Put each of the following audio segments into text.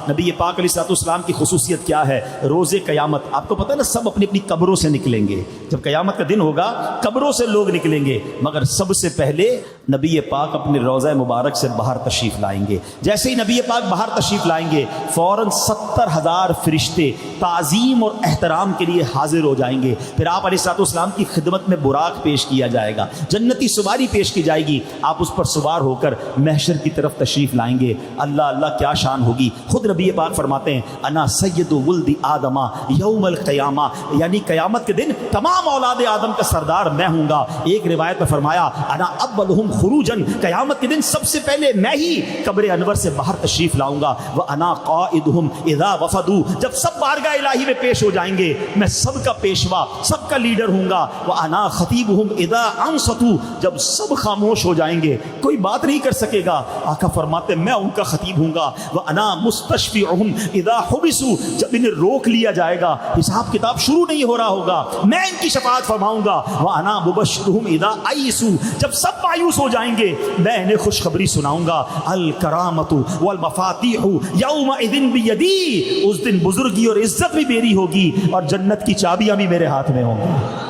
نبی پاک علیہ السلام کی خصوصیت کیا ہے؟ روز قیامت آپ کو پتہ ہے نا، سب اپنی اپنی قبروں سے نکلیں گے. جب قیامت کا دن ہوگا قبروں سے لوگ نکلیں گے، مگر سب سے پہلے نبی پاک اپنے روضہ مبارک سے باہر تشریف لائیں گے. جیسے ہی نبی پاک باہر تشریف لائیں گے فوراً 70,000 فرشتے تعظیم اور احترام کے لیے حاضر ہو جائیں گے. پھر آپ علیہ السلام کی خدمت میں براق پیش کیا جائے گا، جنتی سواری پیش کی جائے گی. آپ اس پر سوار ہو کر محشر کی طرف تشریف لائیں گے. اللہ اللہ کیا شان ہوگی. خود نبی پاک فرماتے ہیں انا سید ولد آدم یوم القیامہ، یعنی قیامت کے دن تمام اولاد آدم کا سردار میں ہوں گا. ایک روایت میں فرمایا انا اولہم خروجن، قیامت کے دن سب سے پہلے میں ہی قبر انور سے باہر تشریف لاؤں گا. وانا قائدہم اذا وفدوا، جب سب بارگاہ الہی میں پیش ہو جائیں گے میں سب کا پیشوا سب کا لیڈر ہوں گا. وانا خطیبہم اذا انصتوا، جب سب خاموش ہو جائیں گے کوئی بات نہیں کر سکے گا آقا فرماتے میں ان کا خطیب ہوں گا. وانا مستشفعہم اذا حبسوا، جب انہیں روک لیا جائے گا حساب کتاب شروع نہیں ہو رہا ہوگا میں ان کی شفاعت فرماؤں گا. وانا مبشرہم اذا ایسوا، جب سب مایوس ہو جائیں گے میں انہیں خوشخبری سناؤں گا. الکرامۃ والمفاتیح یومئذ بیدی، اس دن بزرگی اور عزت بھی میری ہوگی اور جنت کی چابیاں بھی میرے ہاتھ میں ہوں گی.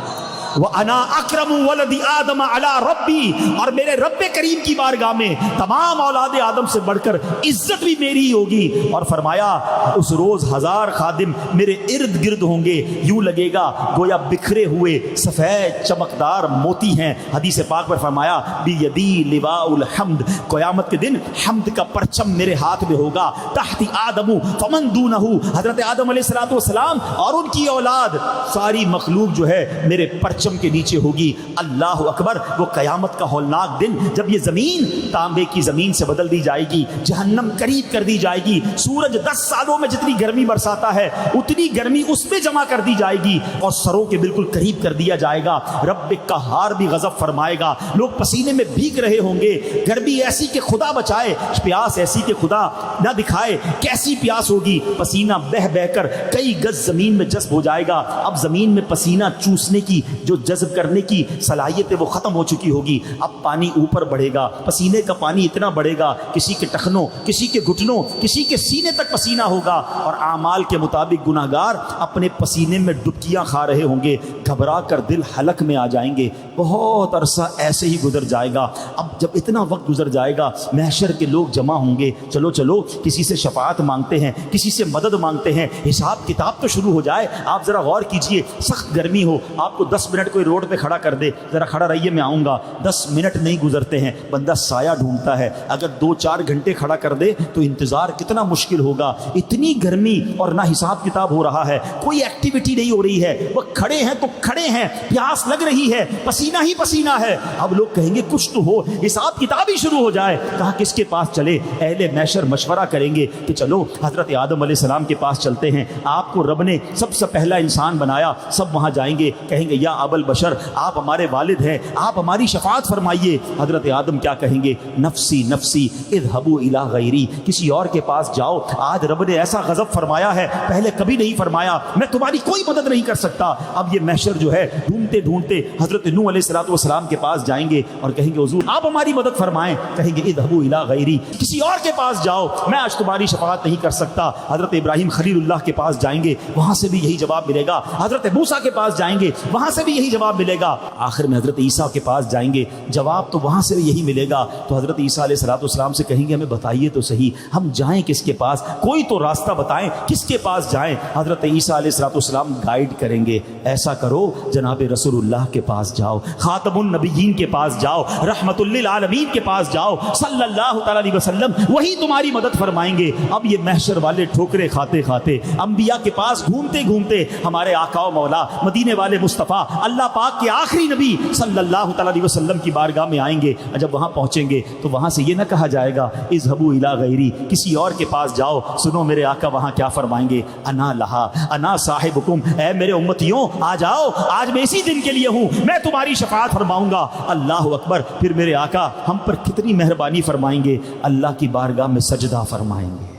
وَأَنَا أَكْرَمُ وَلَدِ آدَمَ عَلَىٰ رَبِّي، اور میرے رب کریم کی بارگاہ میں تمام اولاد آدم سے بڑھ کر عزت بھی میری ہی ہوگی. اور فرمایا اس روز 1000 خادم میرے ارد گرد ہوں گے، یوں لگے گا گویا بکھرے ہوئے سفید چمکدار موتی ہیں. حدیث پاک میں فرمایا بِيَدِي لِوَاءُ الْحَمْدِ، قیامت کے دن حمد کا پرچم میرے ہاتھ میں ہوگا. تحت آدم فمن دونہ، حضرت آدم علیہ السلام اور ان کی اولاد ساری مخلوق جو ہے میرے پرچم کے نیچے ہوگی. اللہ اکبر. وہ قیامت کا ہولناک دن جب یہ زمین تانبے کی زمین سے بدل دی جائے گی، جہنم قریب کر دی جائے گی، سورج 10 سالوں میں جتنی گرمی برساتا ہے اتنی گرمی اس میں جمع کر دی جائے گی اور سروں کے بالکل قریب کر دیا جائے گا. رب قہار بھی غضب فرمائے گا، لوگ پسینے میں بھیگ رہے ہوں گے. گرمی ایسی کہ خدا بچائے، پیاس ایسی کہ خدا نہ دکھائے. کیسی پیاس ہوگی، پسینہ بہ بہ کر کئی گز زمین میں جذب ہو جائے گا. اب زمین میں پسینہ چوسنے کی جو جذب کرنے کی صلاحیت ہے وہ ختم ہو چکی ہوگی. اب پانی اوپر بڑھے گا، پسینے کا پانی اتنا بڑھے گا کسی کے ٹخنوں، کسی کے گھٹنوں، کسی کے سینے تک پسینہ ہوگا. اور اعمال کے مطابق گناہگار اپنے پسینے میں ڈبکیاں کھا رہے ہوں گے، گھبرا کر دل حلق میں آ جائیں گے. بہت عرصہ ایسے ہی گزر جائے گا. اب جب اتنا وقت گزر جائے گا محشر کے لوگ جمع ہوں گے، چلو چلو کسی سے شفاعت مانگتے ہیں، کسی سے مدد مانگتے ہیں، حساب کتاب تو شروع ہو جائے. آپ ذرا غور کیجئے، سخت گرمی ہو، آپ کو 10 منٹ کوئی روڈ پہ کھڑا کر دے، ذرا کھڑا رہیے میں آؤں گا، 10 منٹ نہیں گزرتے ہیں بندہ سایہ ڈھونڈتا ہے. اگر 2-4 گھنٹے کھڑا کر دے تو انتظار کتنا مشکل ہوگا. اتنی گرمی اور نہ حساب کتاب ہو رہا ہے، کوئی ایکٹیویٹی نہیں ہو رہی ہے، وہ کھڑے ہیں تو کھڑے ہیں، پیاس لگ رہی ہے، پسینہ ہی پسینہ ہے. اب لوگ کہیں گے کچھ تو ہو، حساب کتاب ہی شروع ہو جائے. کہاں کس کے پاس چلے؟ اہل محشر مشورہ کریں گے کہ چلو حضرت آدم علیہ السلام کے پاس چلتے ہیں، آپ کو رب نے سب سے پہلا انسان بنایا. سب وہاں جائیں گے، کہیں گے یا ابل بشر، آپ ہمارے والد ہیں، آپ ہماری شفاعت فرمائیے. حضرت آدم کیا کہیں گے؟ نفسی نفسی اذهبوا الی غیری، کسی اور کے پاس جاؤ، آج رب نے ایسا غضب فرمایا ہے پہلے کبھی نہیں فرمایا، میں تمہاری کوئی مدد نہیں کر سکتا. اب یہ محشر جو ہے ڈھونڈتے ڈھونڈتے حضرت نوح علیہ السلام کے پاس جائیں گے اور کہیں گے حضور آپ ہماری مدد فرمائیں. کہیں گے اذهبوا الی غیری، کسی اور کے پاس جاؤ، میں آج تمہاری شفاعت نہیں کر سکتا. حضرت ابراہیم خلیل اللہ کے پاس جائیں گے، وہاں سے بھی یہی جواب ملے گا. حضرت موسیٰ کے پاس جائیں گے، وہاں سے بھی یہی جواب ملے گا. آخر میں حضرت عیسیٰ کے پاس جائیں گے، جواب تو وہاں سے بھی یہی ملے گا. تو حضرت عیسیٰ علیہ السلام سے کہیں گے ہمیں بتائیے تو صحیح، ہم جائیں کس کے پاس، کوئی تو راستہ بتائیں، کس کے پاس جائیں. حضرت عیسیٰ علیہ السلام گائیڈ کریں گے، ایسا کرو جناب رسول اللہ کے پاس جاؤ، خاتم النبیین کے پاس جاؤ، رحمت للعالمین کے پاس جاؤ صلی اللہ تعالی علیہ وسلم، وہی تمہاری مدد فرمائیں گے. اب یہ محشر والے ٹھوکرے کھاتے کھاتے انبیاء کے پاس گھومتے گھومتے ہمارے آقا و مولا مدینے والے مصطفیٰ اللہ پاک کے آخری نبی صلی اللہ تعالی علیہ وسلم کی بارگاہ میں آئیں گے. جب وہاں پہنچیں گے تو وہاں سے یہ نہ کہا جائے گا اذهبوا الی غیری، کسی اور کے پاس جاؤ. سنو میرے آقا وہاں کیا فرمائیں گے؟ انا لہا انا صاحبکم، اے میرے امتیوں آ جاؤ، آج میں اسی دن کے لیے ہوں، میں تمہاری شفاعت فرماؤں گا. اللہ اکبر. پھر میرے آقا ہم پر کتنی مہربانی فرمائیں گے، اللہ کی بارگاہ میں سجدہ فرمائیں گے.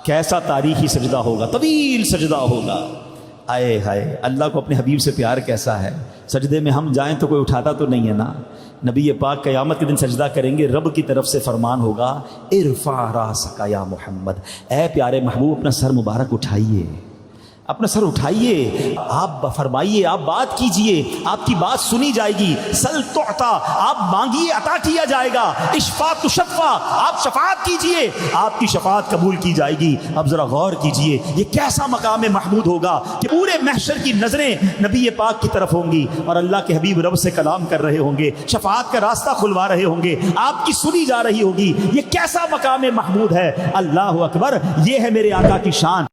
کیسا تاریخی سجدہ ہوگا، طویل سجدہ ہوگا. آئے ہائے اللہ کو اپنے حبیب سے پیار کیسا ہے. سجدے میں ہم جائیں تو کوئی اٹھاتا تو نہیں ہے نا. نبی پاک قیامت کے دن سجدہ کریں گے, رب کی طرف سے فرمان ہوگا ارفع راسک یا محمد, اے پیارے محبوب اپنا سر مبارک اٹھائیے, اپنا سر اٹھائیے, آپ فرمائیے, آپ بات کیجئے, آپ کی بات سنی جائے گی. سل تعطا, آپ مانگیے عطا کیا جائے گا. اشفع تشفع, آپ شفاعت کیجئے, آپ کی شفاعت قبول کی جائے گی. اب ذرا غور کیجئے یہ کیسا مقام محمود ہوگا کہ پورے محشر کی نظریں نبی پاک کی طرف ہوں گی اور اللہ کے حبیب رب سے کلام کر رہے ہوں گے, شفاعت کا راستہ کھلوا رہے ہوں گے, آپ کی سنی جا رہی ہوگی. یہ کیسا مقام محمود ہے. اللہ اکبر, یہ ہے میرے آقا کی شان.